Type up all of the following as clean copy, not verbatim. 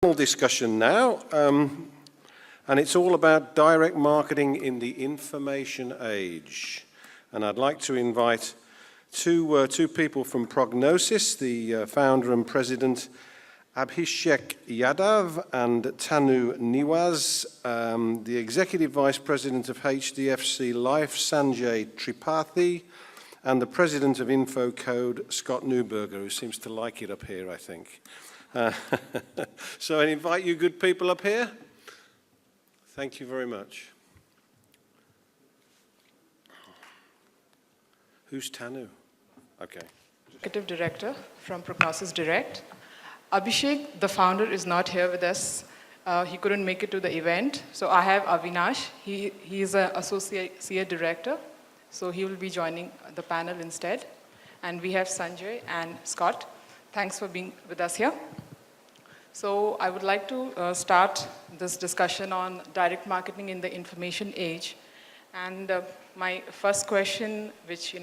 Discussion now, and it's all about direct marketing in the information age. And I'd like to invite two people from Prognosis, the founder and president, Abhishek Yadav, and Tanu Niwaz, the executive vice president of HDFC Life, Sanjay Tripathi, and the president of InfoCode, Scott Neuberger, who seems to like it up here, I think. So I invite you good people up here. Thank you very much. Who's Tanu? Okay. Executive Director from Prognosis Direct. Abhishek, the founder, is not here with us. He couldn't make it to the event. So I have Avinash. He is an Associate Director. So he will be joining the panel instead. And we have Sanjay and Scott. Thanks for being with us here. So I would like to start this discussion on direct marketing in the information age. And my first question, which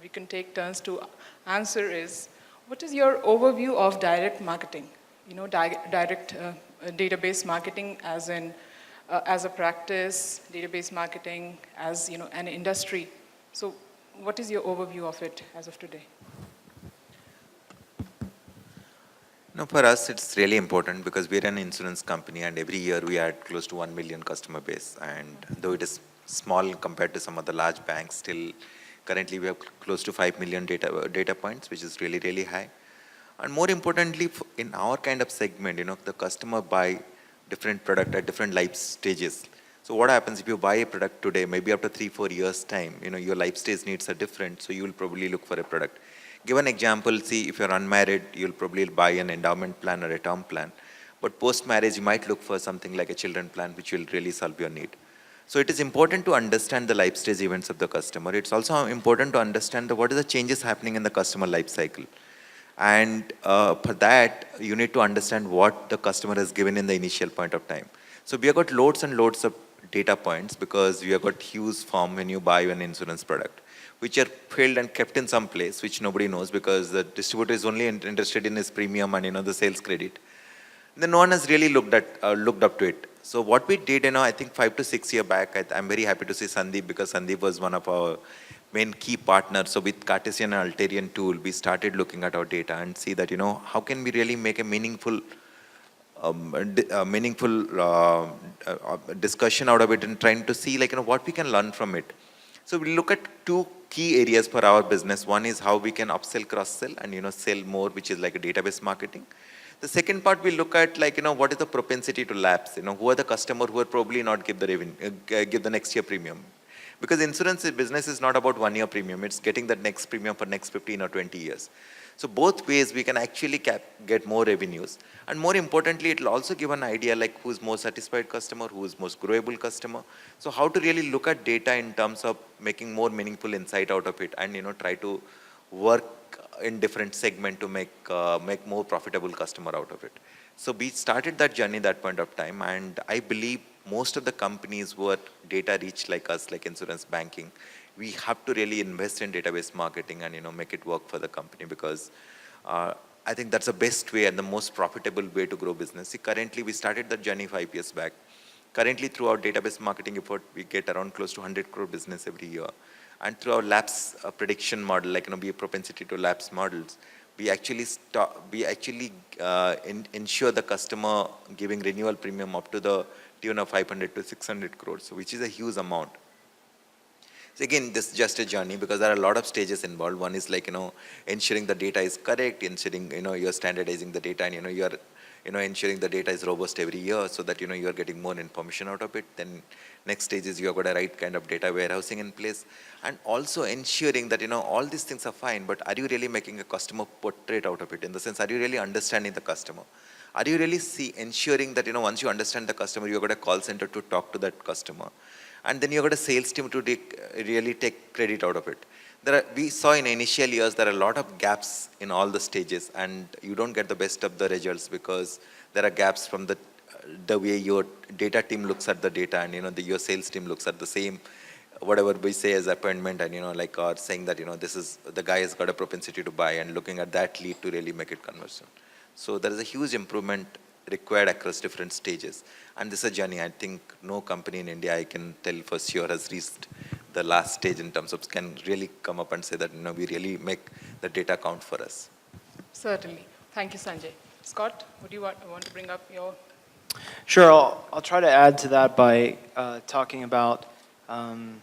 we can take turns to answer, is what is your overview of direct marketing? Direct database marketing as a practice, database marketing as an industry. So what is your overview of it as of today? No, for us, it's really important because we're an insurance company and every year we add close to 1 million customer base. And though it is small compared to some of the large banks, still currently we have close to 5 million data points, which is really, really high. And more importantly, in our kind of segment, the customer buy different product at different life stages. So what happens if you buy a product today, maybe after 3-4 years time, your life stage needs are different, so you will probably look for a product. Give an example, see if you're unmarried, you'll probably buy an endowment plan or a term plan. But post-marriage, you might look for something like a children plan, which will really solve your need. So it is important to understand the life stage events of the customer. It's also important to understand what are the changes happening in the customer life cycle. And for that, you need to understand what the customer has given in the initial point of time. So we have got loads and loads of data points because we have got huge form when you buy an insurance product, which are filled and kept in some place, which nobody knows because the distributor is only interested in his premium and the sales credit. Then no one has really looked up to it. So what we did, I think 5 to 6 years back, I'm very happy to see Sandeep because Sandeep was one of our main key partners. So with Cartesian and Alterian tool, we started looking at our data and see that, how can we really make a meaningful discussion out of it and trying to see what we can learn from it. So we look at two key areas for our business. One is how we can upsell, cross-sell and sell more, which is like a database marketing. The second part we look at what is the propensity to lapse, who are the customer who will probably not give the revenue, give the next year premium. Because insurance business is not about 1 year premium, it's getting that next premium for next 15 or 20 years. So both ways we can actually get more revenues. And more importantly, it will also give an idea who's more satisfied customer, who's most growable customer. So how to really look at data in terms of making more meaningful insight out of it and try to work in different segment to make more profitable customer out of it. So we started that journey at that point of time, and I believe most of the companies who are data rich like us, like insurance banking, we have to really invest in database marketing and make it work for the company because I think that's the best way and the most profitable way to grow business. See, currently we started that journey 5 years back. Currently through our database marketing effort, we get around close to 100 crore business every year. And through our lapse prediction model, be a propensity to lapse models, we actually ensure the customer giving renewal premium up to the tune of 500 to 600 crores, which is a huge amount. So again, this is just a journey because there are a lot of stages involved. One is ensuring the data is correct, ensuring you're standardizing the data and you're ensuring the data is robust every year so that you're getting more information out of it. Then next stage is you've got a right kind of data warehousing in place, and also ensuring that all these things are fine, but are you really making a customer portrait out of it? In the sense, are you really understanding the customer? Are you really ensuring that once you understand the customer, you've got a call center to talk to that customer, and then you've got a sales team to really take credit out of it. We saw in initial years there are a lot of gaps in all the stages, and you don't get the best of the results because there are gaps from the way your data team looks at the data and your sales team looks at the same whatever we say as appointment and or saying that this is the guy has got a propensity to buy and looking at that lead to really make it conversion. So there is a huge improvement required across different stages. And this is a journey. I think no company in India, I can tell for sure, has reached the last stage in terms of can really come up and say that, we really make the data count for us. Certainly. Thank you, Sanjay. Scott, would you want to bring up your... Sure, I'll try to add to that by talking about an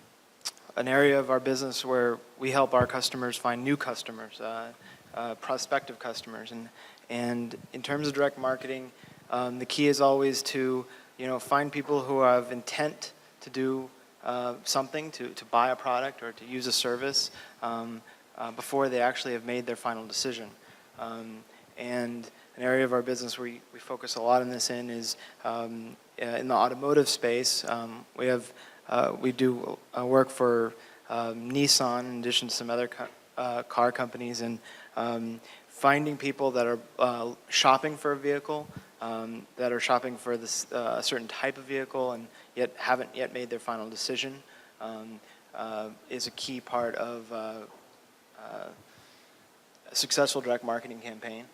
area of our business where we help our customers find new customers, prospective customers. And in terms of direct marketing, the key is always to find people who have intent to do something, to buy a product or to use a service before they actually have made their final decision. And an area of our business where we focus a lot on this is in the automotive space. We do work for Nissan in addition to some other car companies, and finding people that are shopping for a vehicle, that are shopping for a certain type of vehicle and yet haven't yet made their final decision is a key part of a successful direct marketing campaign.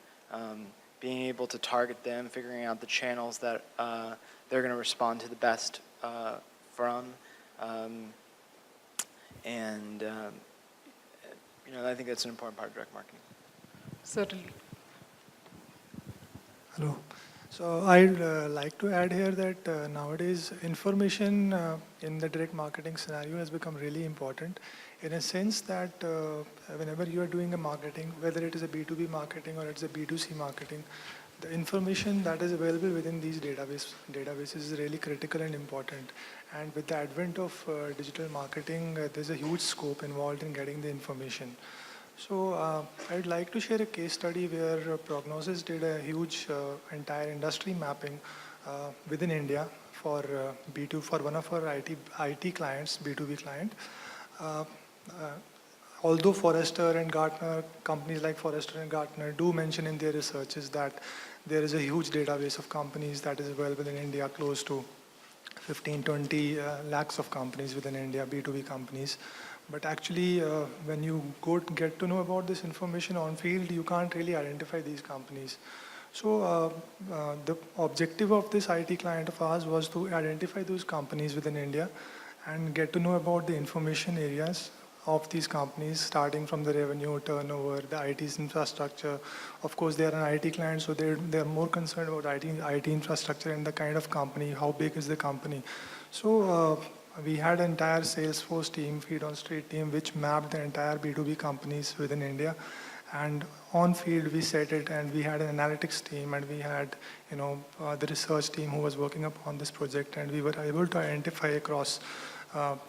Being able to target them, figuring out the channels that they're going to respond to the best from, and I think that's an important part of direct marketing. Certainly. Hello. So I'd like to add here that nowadays information in the direct marketing scenario has become really important, in a sense that whenever you are doing a marketing, whether it is a B2B marketing or it's a B2C marketing, the information that is available within these databases is really critical and important. And with the advent of digital marketing, there's a huge scope involved in getting the information. So I'd like to share a case study where Prognosis did a huge entire industry mapping within India for one of our IT clients, B2B client. Although Forrester and Gartner, companies like Forrester and Gartner do mention in their researches that there is a huge database of companies that is available in India, close to 15-20 lakhs of companies within India, B2B companies. But actually, when you get to know about this information on field, you can't really identify these companies. So the objective of this IT client of ours was to identify those companies within India and get to know about the information areas of these companies, starting from the revenue, turnover, the IT infrastructure. Of course, they are an IT client, so they're more concerned about IT infrastructure and the kind of company, how big is the company. So we had an entire Salesforce team, Feet on Street team, which mapped the entire B2B companies within India. And on field, we set it, and we had an analytics team, and we had the research team who was working upon this project, and we were able to identify across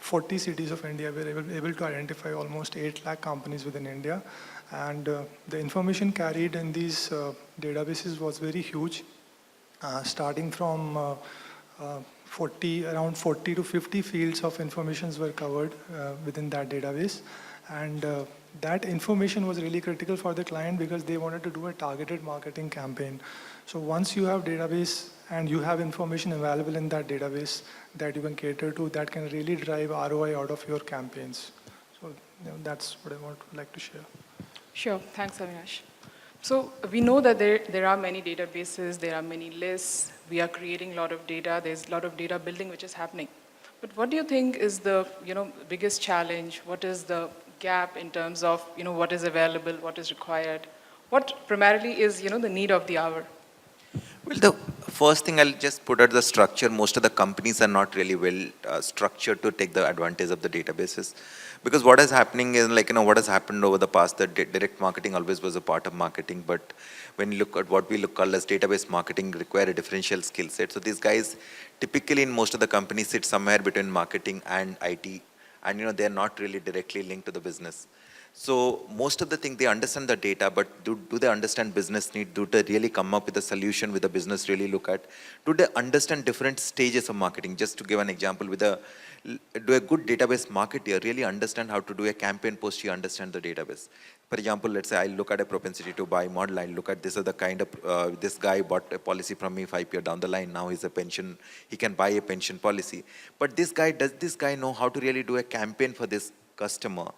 40 cities of India. We were able to identify almost 8 lakh companies within India. And the information carried in these databases was very huge, starting from around 40 to 50 fields of information were covered within that database. And that information was really critical for the client because they wanted to do a targeted marketing campaign. So once you have database and you have information available in that database that you can cater to, that can really drive ROI out of your campaigns. So that's what I would like to share. Sure. Thanks, Avinash. So we know that there are many databases, there are many lists, we are creating a lot of data, there's a lot of data building which is happening. But what do you think is the biggest challenge? What is the gap in terms of what is available, what is required? What primarily is the need of the hour? Well, the first thing I'll just put out the structure. Most of the companies are not really well structured to take the advantage of the databases. Because what is happening is what has happened over the past, that direct marketing always was a part of marketing. But when you look at what we call as database marketing, require a differential skill set. So these guys typically in most of the companies sit somewhere between marketing and IT. And they're not really directly linked to the business. So most of the thing, they understand the data, but do they understand business need? Do they really come up with a solution with the business really look at? Do they understand different stages of marketing? Just to give an example, do a good database marketer really understand how to do a campaign post you understand the database? For example, let's say I look at a propensity to buy model. I look at this is the kind of, this guy bought a policy from me 5 years down the line. Now he's a pension, he can buy a pension policy. But does this guy know how to really do a campaign for this customer?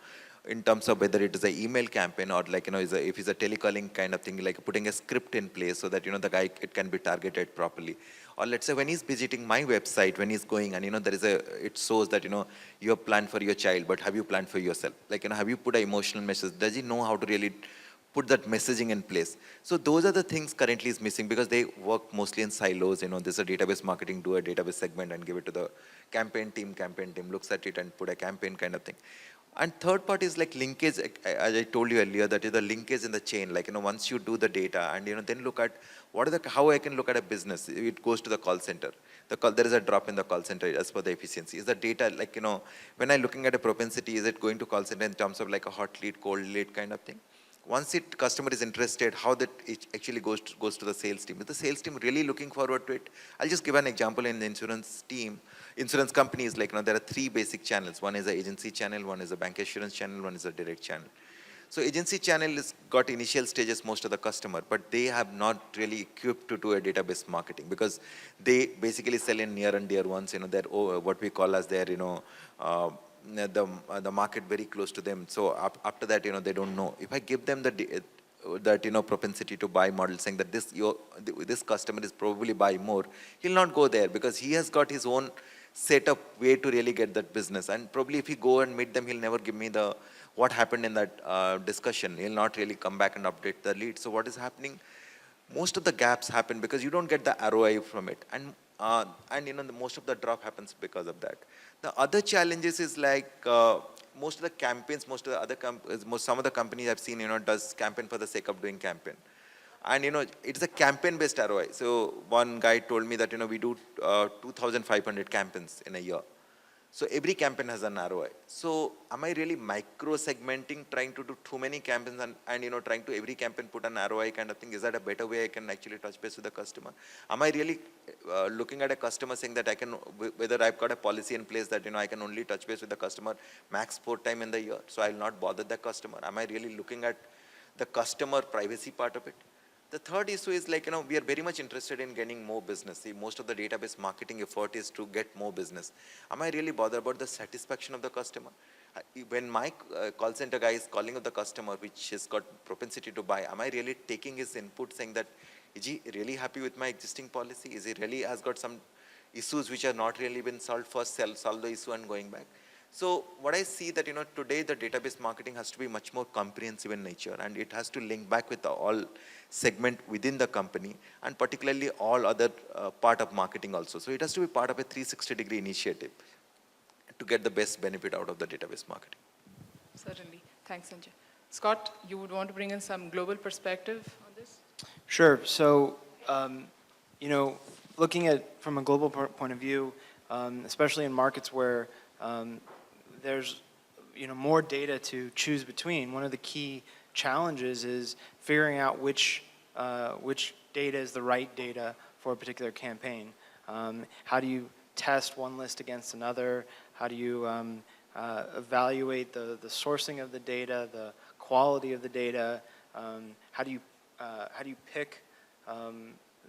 in terms of whether it is an email campaign or like, if it's a telecalling kind of thing, like putting a script in place so that, the guy, it can be targeted properly. Or let's say when he's visiting my website, when he's going and, it shows that, you have planned for your child, but have you planned for yourself? Like, have you put an emotional message? Does he know how to really put that messaging in place? So those are the things currently is missing because they work mostly in silos. There's a database marketing, do a database segment and give it to the campaign team looks at it and put a campaign kind of thing. And third part is like linkage, as I told you earlier, that is the linkage in the chain. Like, once you do the data and, then look at how I can look at a business. It goes to the call center. There is a drop in the call center as per the efficiency. Is the data, like, when I'm looking at a propensity, is it going to call center in terms of like a hot lead, cold lead kind of thing? Once customer is interested, how that it actually goes to the sales team. Is the sales team really looking forward to it? I'll just give an example in the insurance companies, like, there are 3 basic channels. One is the agency channel, one is a bank assurance channel, one is a direct channel. So agency channel has got initial stages, most of the customer, but they have not really equipped to do a database marketing because they basically sell in near and dear ones, they're what we call as their, the market very close to them. So after that, they don't know. If I give them that propensity to buy model, saying that this customer is probably buy more, he'll not go there because he has got his own setup way to really get that business. And probably if he go and meet them, he'll never give me what happened in that discussion. He'll not really come back and update the lead. So what is happening? Most of the gaps happen because you don't get the ROI from it. And most of the drop happens because of that. The other challenges is like most of the campaigns, some of the companies I've seen, does campaign for the sake of doing campaign. And, it's a campaign-based ROI. So one guy told me that, we do 2,500 campaigns in a year. So every campaign has an ROI. So am I really micro-segmenting, trying to do too many campaigns and trying to every campaign put an ROI kind of thing? Is that a better way I can actually touch base with the customer? Am I really looking at a customer saying that whether I've got a policy in place that, I can only touch base with the customer max 4 times in the year, so I'll not bother the customer? Am I really looking at the customer privacy part of it? The third issue is like, we are very much interested in getting more business. See, most of the database marketing effort is to get more business. Am I really bothered about the satisfaction of the customer? When my call center guy is calling up the customer, which has got propensity to buy, am I really taking his input saying that, is he really happy with my existing policy? Is he really has got some issues which are not really been solved? First, solve the issue and going back. So what I see that, today the database marketing has to be much more comprehensive in nature, and it has to link back with all segment within the company, and particularly all other part of marketing also. So it has to be part of a 360-degree initiative to get the best benefit out of the database marketing. Certainly. Thanks, Sanjay. Scott, you would want to bring in some global perspective on this? Sure. So, looking at from a global point of view, especially in markets where there's more data to choose between, one of the key challenges is figuring out which data is the right data for a particular campaign. How do you test one list against another? How do you evaluate the sourcing of the data, the quality of the data? How do you pick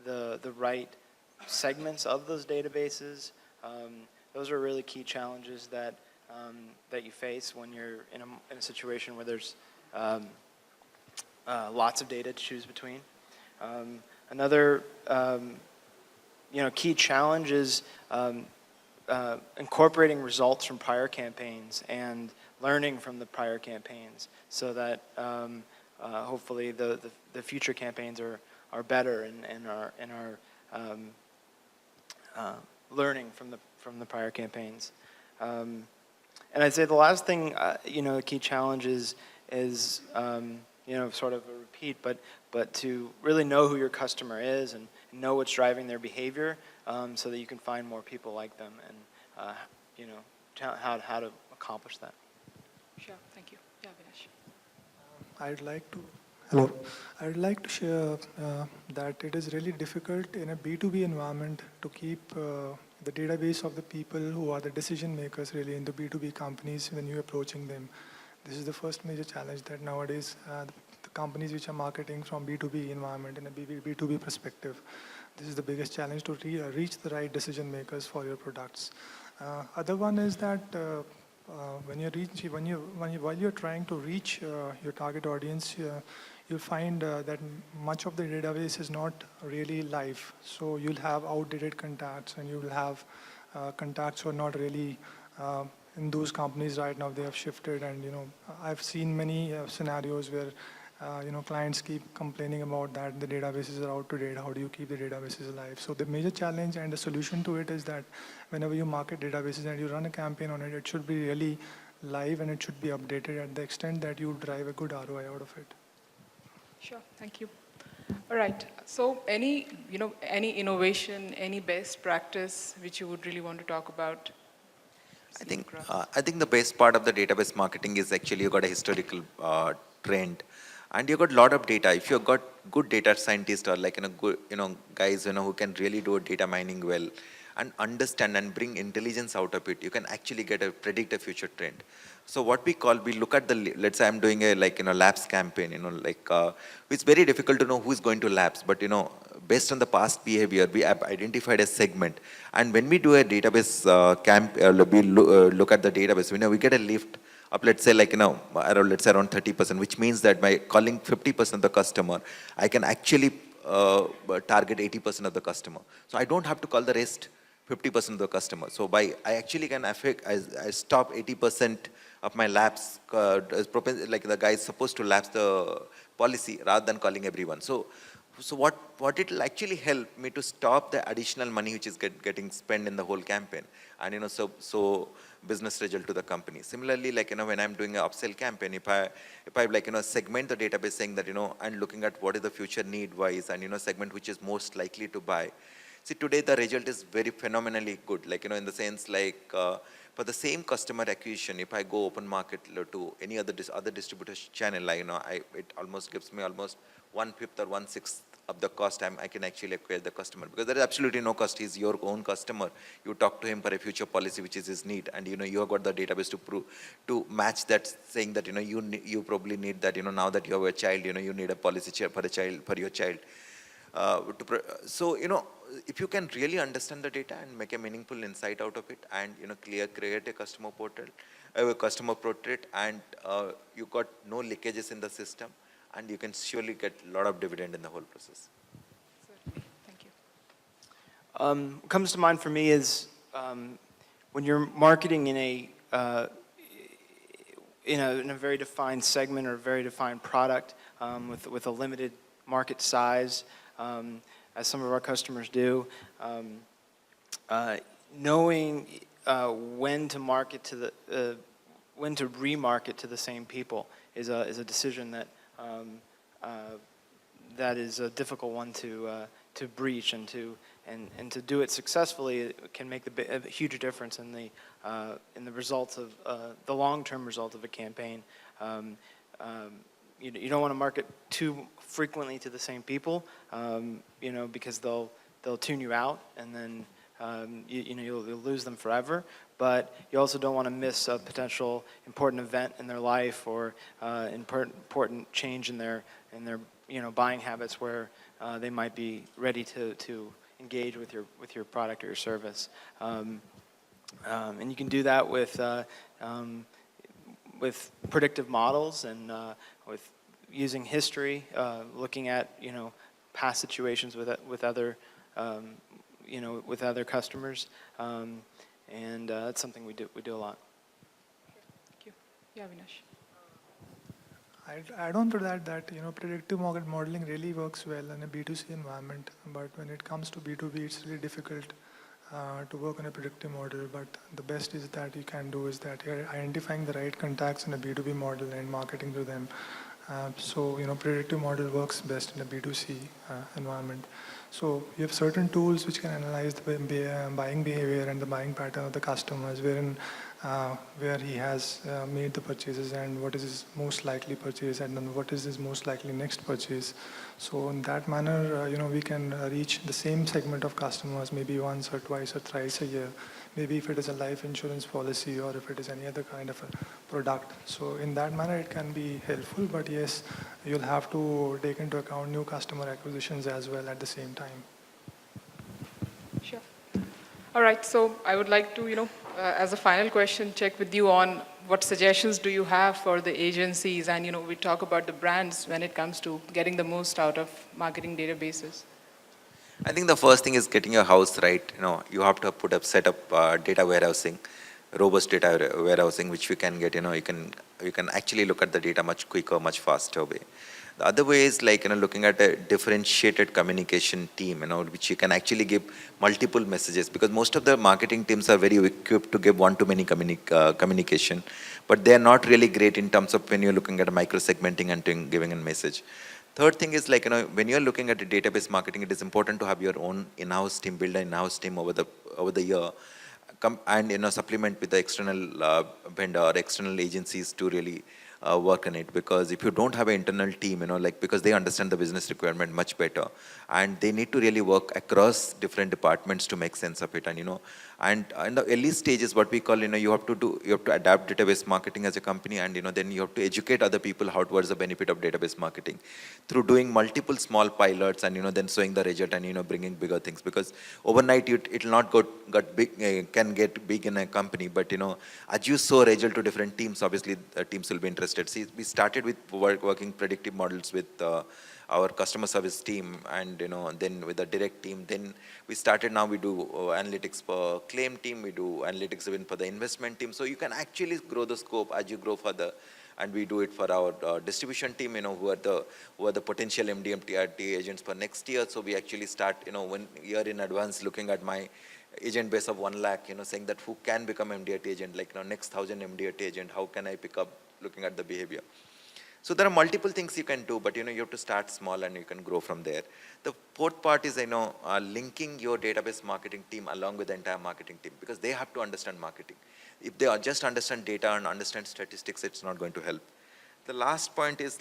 the right segments of those databases? Those are really key challenges that you face when you're in a situation where there's lots of data to choose between. Another key challenge is incorporating results from prior campaigns and learning from the prior campaigns so that hopefully the future campaigns are better and are learning from the prior campaigns. And I'd say the last thing, a key challenge is sort of a repeat, but to really know who your customer is and know what's driving their behavior, so that you can find more people like them and how to accomplish that. Sure. Thank you. Yeah, Avinash. I'd like to share that it is really difficult in a B2B environment to keep the database of the people who are the decision makers really in the B2B companies when you're approaching them. This is the first major challenge that nowadays the companies which are marketing from B2B environment in a B2B perspective, this is the biggest challenge to reach the right decision makers for your products. Other one is that while you're trying to reach your target audience, you'll find that much of the database is not really live. So you'll have outdated contacts, and you'll have contacts who are not really in those companies right now. They have shifted, and I've seen many scenarios where clients keep complaining about that the databases are out to date. How do you keep the databases alive? So the major challenge and the solution to it is that whenever you market databases and you run a campaign on it, it should be really live and it should be updated at the extent that you drive a good ROI out of it. Sure, thank you. All right, so any innovation, any best practice which you would really want to talk about? I think the best part of the database marketing is actually you got a historical trend, and you got a lot of data. If you got good data scientists or like good guys who can really do data mining well and understand and bring intelligence out of it, you can actually predict a future trend. So what we look at let's say I'm doing a labs campaign, it's very difficult to know who's going to labs, but based on the past behavior, we have identified a segment. And when we do a database we look at the database, we get a lift up, let's say around 30%, which means that by calling 50% of the customer, I can actually target 80% of the customer. So I don't have to call the rest 50% of the customer. So I actually can I stop 80% of my labs, like the guy is supposed to lapse the policy rather than calling everyone. So what it will actually help me to stop the additional money which is getting spent in the whole campaign, and so business result to the company. Similarly, when I'm doing an upsell campaign, if I segment the database saying that and looking at what is the future need wise, and segment which is most likely to buy. See, today the result is very phenomenally good, in the sense for the same customer acquisition, if I go open market to any other distributor channel, it almost gives me almost 1/5 or 1/6 of the cost I can actually acquire the customer, because there is absolutely no cost. He's your own customer. You talk to him for a future policy which is his need, and you have got the database to match that, saying that you probably need that, now that you have a child, you need a policy for your child. So if you can really understand the data and make a meaningful insight out of it, and create a customer portrait, and you got no leakages in the system, and you can surely get a lot of dividend in the whole process. Certainly, thank you. What comes to mind for me is when you're marketing in a very defined segment or a very defined product with a limited market size, as some of our customers do, knowing when to remarket to the same people is a decision that that is a difficult one to breach, and to do it successfully. It can make a huge difference in the results of the long-term result of a campaign. You don't want to market too frequently to the same people, because they'll tune you out, and then you'll lose them forever. But you also don't want to miss a potential important event in their life, or important change in their buying habits, where they might be ready to engage with your product or your service. And you can do that with predictive models, and with using history, looking at past situations with other customers, and that's something we do a lot. Thank you. Yeah, Avinash. I'd add on to that predictive modeling really works well in a B2C environment, but when it comes to B2B, it's really difficult to work on a predictive model. But the best is that you can do is that you're identifying the right contacts in a B2B model and marketing to them. So predictive model works best in a B2C environment. So you have certain tools which can analyze the buying behavior and the buying pattern of the customers, where he has made the purchases, and what is his most likely purchase, and then what is his most likely next purchase. So in that manner, we can reach the same segment of customers maybe once or twice or thrice a year. Maybe if it is a life insurance policy, or if it is any other kind of a product. So in that manner, it can be helpful, but yes, you'll have to take into account new customer acquisitions as well at the same time. Sure. All right, so I would like to, as a final question, check with you on what suggestions do you have for the agencies? And, we talk about the brands when it comes to getting the most out of marketing databases. I think the first thing is getting your house right. You have to set up data warehousing, robust data warehousing, which you can get. You can actually look at the data much quicker, much faster way. The other way is looking at a differentiated communication team, which you can actually give multiple messages, because most of the marketing teams are very equipped to give one-to-many communication, but they are not really great in terms of when you're looking at a micro-segmenting and giving a message. Third thing is when you're looking at a database marketing, it is important to have your own in-house team, build an in-house team over the year, and supplement with the external vendor or external agencies to really work on it. Because if you don't have an internal team, because they understand the business requirement much better, and they need to really work across different departments to make sense of it. And in the early stages, what we call, you have to adapt database marketing as a company, and then you have to educate other people how towards the benefit of database marketing through doing multiple small pilots, and then showing the result, and bringing bigger things. Because overnight it will not get big, can get big in a company, but as you show result to different teams, obviously teams will be interested. See, we started with working predictive models with our customer service team, and then with the direct team. Then we started, now we do analytics for claim team, we do analytics even for the investment team. So you can actually grow the scope as you grow further. And we do it for our distribution team, who are the potential MDMTRT agents for next year. So we actually start 1 year in advance looking at my agent base of 1 lakh, saying that who can become MDRT agent, next 1,000 MDRT agent, how can I pick up, looking at the behavior. So there are multiple things you can do, but you have to start small and you can grow from there. The fourth part is linking your database marketing team along with the entire marketing team, because they have to understand marketing. If they just understand data and understand statistics, it's not going to help. The last point is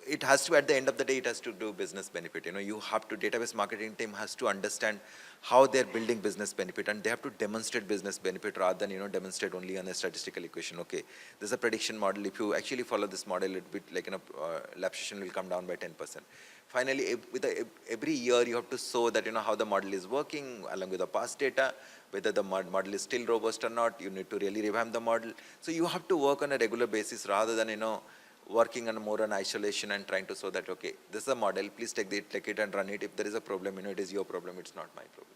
it has to, at the end of the day, it has to do business benefit. You have to, database marketing team has to understand how they're building business benefit, and they have to demonstrate business benefit rather than, demonstrate only on a statistical equation. Okay, there's a prediction model. If you actually follow this model, it will be lapsation will come down by 10%. Finally, every year you have to show that, how the model is working along with the past data, whether the model is still robust or not. You need to really revamp the model. So you have to work on a regular basis rather than, working on more on isolation and trying to show that, okay, this is a model, please take it and run it. If there is a problem, it is your problem, it's not my problem.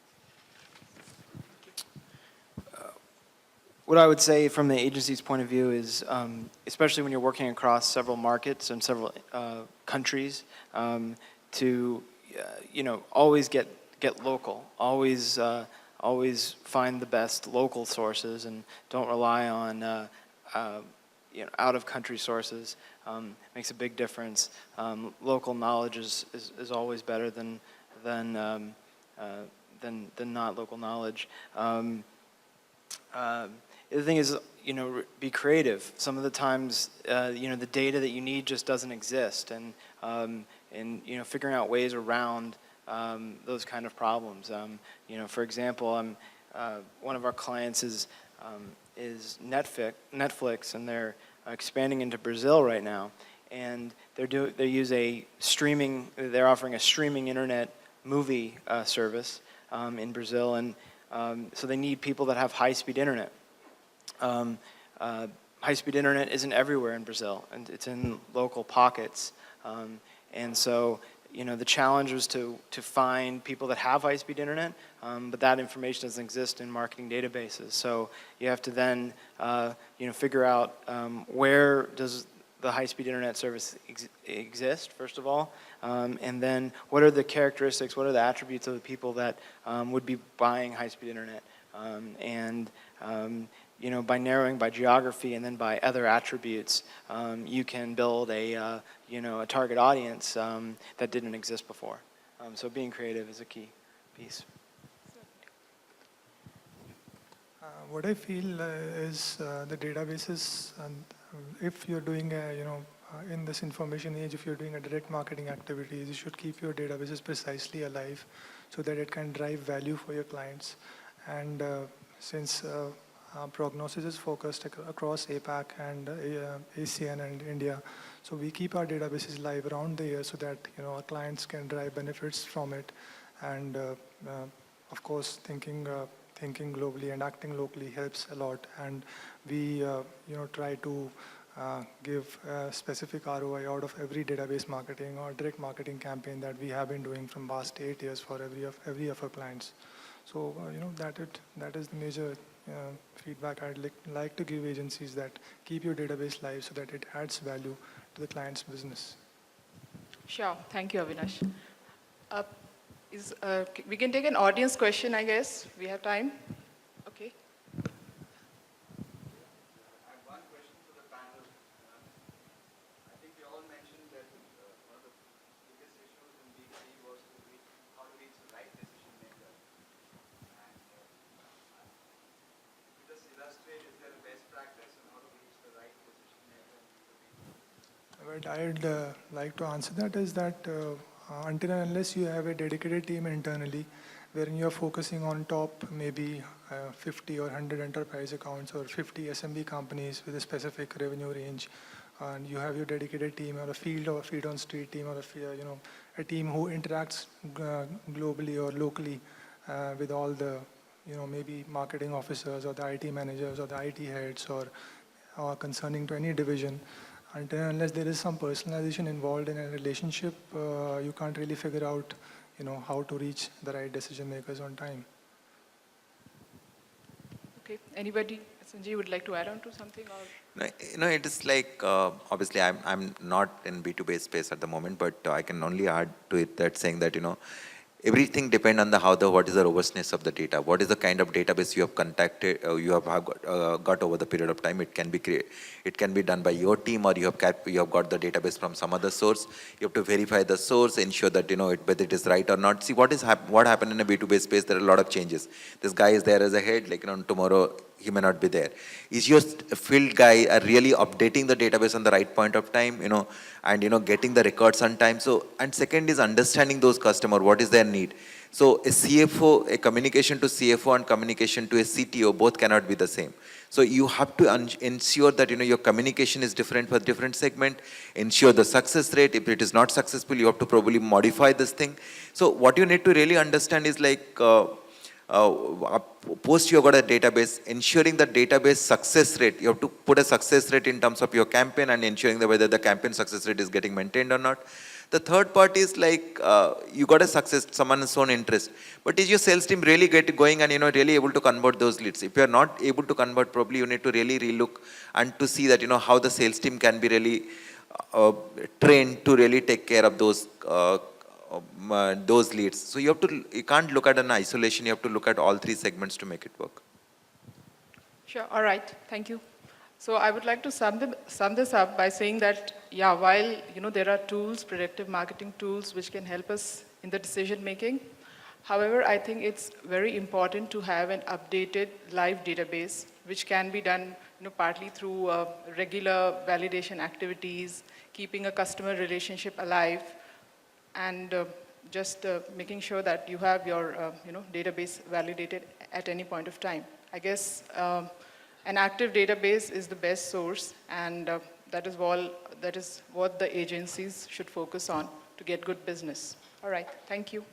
What I would say from the agency's point of view is, especially when you're working across several markets and several countries, to always get local, always find the best local sources, and don't rely on out-of-country sources. Makes a big difference. Local knowledge is always better than not local knowledge. The other thing is, be creative. Some of the times, the data that you need just doesn't exist, and figuring out ways around those kind of problems. For example, one of our clients is Netflix, and they're expanding into Brazil right now, and they're offering a streaming internet movie service in Brazil, and so they need people that have high-speed internet. High-speed internet isn't everywhere in Brazil, and it's in local pockets, and so the challenge was to find people that have high-speed internet, but that information doesn't exist in marketing databases. So you have to then, figure out where does the high-speed internet service exist, first of all, and then what are the characteristics, what are the attributes of the people that would be buying high-speed internet, and by narrowing by geography and then by other attributes, you can build a target audience that didn't exist before. So being creative is a key piece. What I feel is the databases, and if you're doing in this information age, if you're doing a direct marketing activities, you should keep your databases precisely alive so that it can drive value for your clients. And since Prognosys is focused across APAC and ASEAN and India, so we keep our databases live around the year so that our clients can drive benefits from it. And of course, thinking thinking globally and acting locally helps a lot. And we, try to give specific ROI out of every database marketing or direct marketing campaign that we have been doing from past 8 years for every of our clients. So, that is the major feedback I'd like to give agencies, that keep your database live so that it adds value to the client's business. Sure. Thank you, Avinash. We can take an audience question, I guess. We have time. Okay. I have one question for the panel. I think you all mentioned that one of the biggest issues in B2B was how to reach the right decision maker. And could you just illustrate, is there a best practice on how to reach the right decision maker in B2B? What I'd like to answer that is that until and unless you have a dedicated team internally, wherein you're focusing on top maybe 50 or 100 enterprise accounts or 50 SMB companies with a specific revenue range, and you have your dedicated team or a field or a feet on street team or a team who interacts globally or locally with all the maybe marketing officers or the IT managers or the IT heads or concerning to any division. Until and unless there is some personalization involved in a relationship, you can't really figure out, how to reach the right decision makers on time. Okay. Anybody, Sanjay, would like to add on to something? Or? No, it is like, obviously I'm not in B2B space at the moment, but I can only add to it that saying that, everything depends on what is the robustness of the data, what is the kind of database you have got over the period of time. It can be done by your team, or you have got the database from some other source. You have to verify the source, ensure that whether it is right or not. See what happened in a B2B space. There are a lot of changes. This guy is there as a head, tomorrow he may not be there. Is your field guy really updating the database on the right point of time, and getting the records on time? So, and second is understanding those customers, what is their need. So a CFO, a communication to CFO and communication to a CTO, both cannot be the same. So you have to ensure that your communication is different for different segment, ensure the success rate. If it is not successful, you have to probably modify this thing. So what you need to really understand is post you have got a database, ensuring the database success rate. You have to put a success rate in terms of your campaign and ensuring that whether the campaign success rate is getting maintained or not. The third part is you got a success, someone's own interest. But is your sales team really going and really able to convert those leads? If you are not able to convert, probably you need to really relook and to see that how the sales team can be really trained to really take care of those leads. So you can't look at an isolation. You have to look at all three segments to make it work. Sure. All right. Thank you. So I would like to sum this up by saying that, while there are tools, predictive marketing tools, which can help us in the decision making. However, I think it's very important to have an updated live database, which can be done partly through regular validation activities, keeping a customer relationship alive, and just making sure that you have your database validated at any point of time. I guess an active database is the best source, and that is what the agencies should focus on to get good business. All right, thank you.